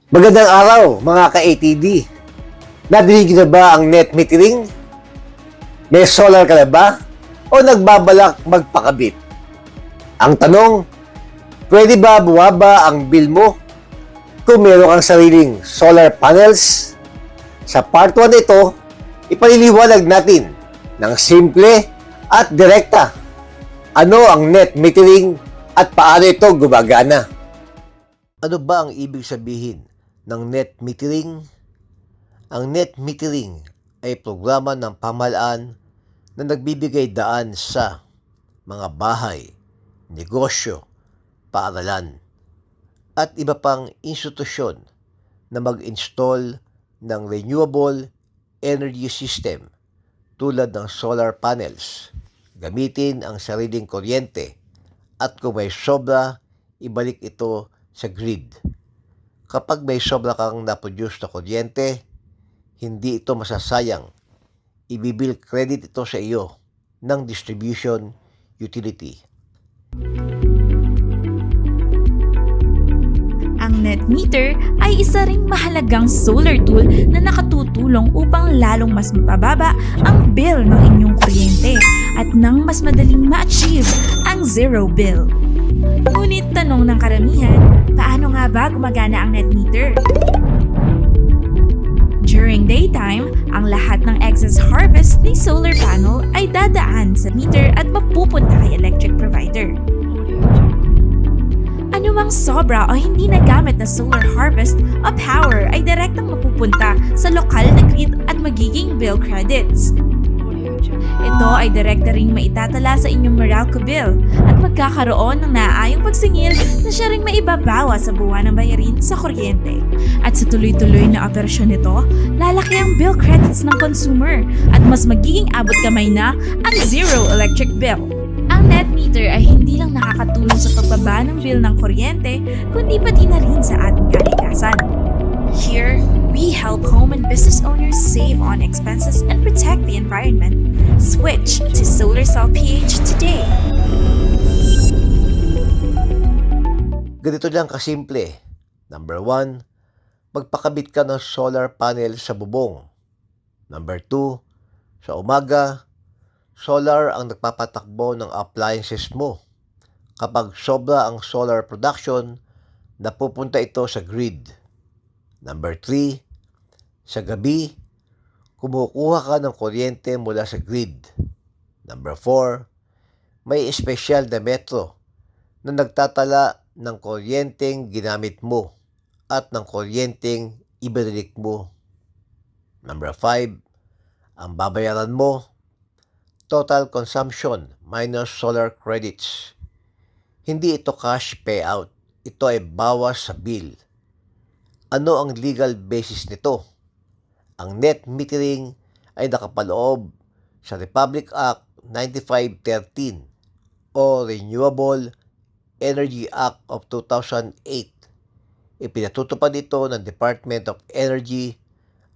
Magandang araw mga ka-ATD. Nadinig na ba ang net metering? May solar ka na ba? O nagbabalak magpakabit? Ang tanong, pwede ba bumaba ang bill mo kung meron kang sariling solar panels? Sa part 1 ito, ipaliliwanag natin ng simple at direkta ano ang net metering at paano ito gumagana. Ano ba ang ibig sabihin ng net metering? Ang net metering ay programa ng pamahalaan na nagbibigay daan sa mga bahay, negosyo, paaralan, at iba pang institusyon na mag-install ng renewable energy system tulad ng solar panels, gamitin ang sariling kuryente, at kung may sobra, ibalik ito sa grid. Kapag may sobra kang na-produce na kuryente, hindi ito masasayang. Ibibill credit ito sa iyo ng distribution utility. Ang net meter ay isa ring mahalagang solar tool na nakatutulong upang lalong mas mapababa ang bill ng inyong kuryente at nang mas madaling ma-achieve ang zero bill. Ngunit tanong ng karamihan, paano nga ba gumagana ang net meter? During daytime, ang lahat ng excess harvest ni solar panel ay dadaan sa meter at mapupunta kay electric provider. Anumang sobra o hindi nagamit na solar harvest o power ay direktang mapupunta sa lokal na grid at magiging bill credits. Ito ay direkta ring maitatala sa inyong Meralco bill at magkakaroon ng naaayong pagsingil na siya ring maibabawa sa buwan ng bayarin sa kuryente. At sa tuloy-tuloy na operasyon nito, lalaki ang bill credits ng consumer at mas magiging abot kamay na ang zero electric bill. Ang net meter ay hindi lang nakakatulong sa pagbaba ng bill ng kuryente, kundi pati na rin sa ating kalikasan. Here, we help home and business owners save on expenses and protect the environment. Switch to Solar Cell PH today. Ganito lang kasimple. Number 1, magpakabit ka ng solar panel sa bubong. Number 2, sa umaga, solar ang nagpapatakbo ng appliances mo. Kapag sobra ang solar production, napupunta ito sa grid. Number 3, sa gabi, kumukuha ka ng kuryente mula sa grid. Number 4, may espesyal na metro na nagtatala ng kuryenteng ginamit mo at ng kuryenteng ibinalik mo. Number 5, ang babayaran mo, total consumption minus solar credits. Hindi ito cash payout, ito ay bawas sa bill. Ano ang legal basis nito? Ang net metering ay nakapaloob sa Republic Act 9513 o Renewable Energy Act of 2008. Ipinatutupad ito ng Department of Energy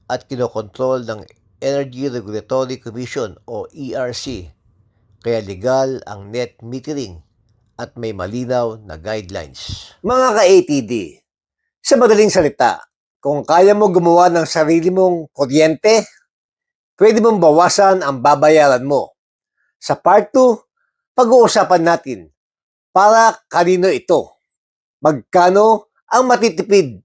at kinokontrol ng Energy Regulatory Commission o ERC. Kaya legal ang net metering at may malinaw na guidelines. Mga ka-ATD, sa madaling salita, kung kaya mo gumawa ng sarili mong kuryente, pwede mong bawasan ang babayaran mo. Sa part 2, pag-uusapan natin para kanino ito, magkano ang matitipid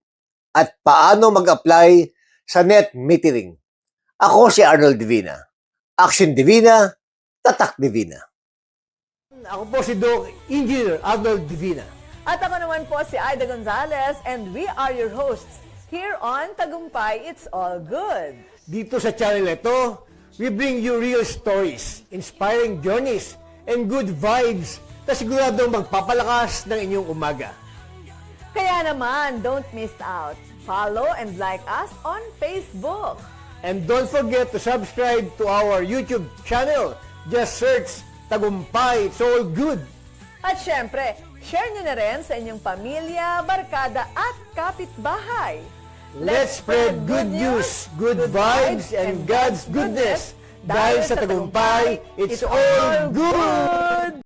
at paano mag-apply sa net metering. Ako si Arnold Divina. Action Divina, Tatak Divina. Ako po si Doc Engineer Arnold Divina. At ako naman po si Aida Gonzalez and we are your hosts here on Tagumpay It's All Good. Dito sa channel ito, we bring you real stories, inspiring journeys, and good vibes na siguradong magpapalakas ng inyong umaga. Kaya naman, don't miss out. Follow and like us on Facebook. And don't forget to subscribe to our YouTube channel. Just search Tagumpay It's All Good. At syempre, share nyo na rin sa inyong pamilya, barkada at kapitbahay. Let's spread good news, good vibes, and God's goodness. Dahil sa Tagumpay, it's all good!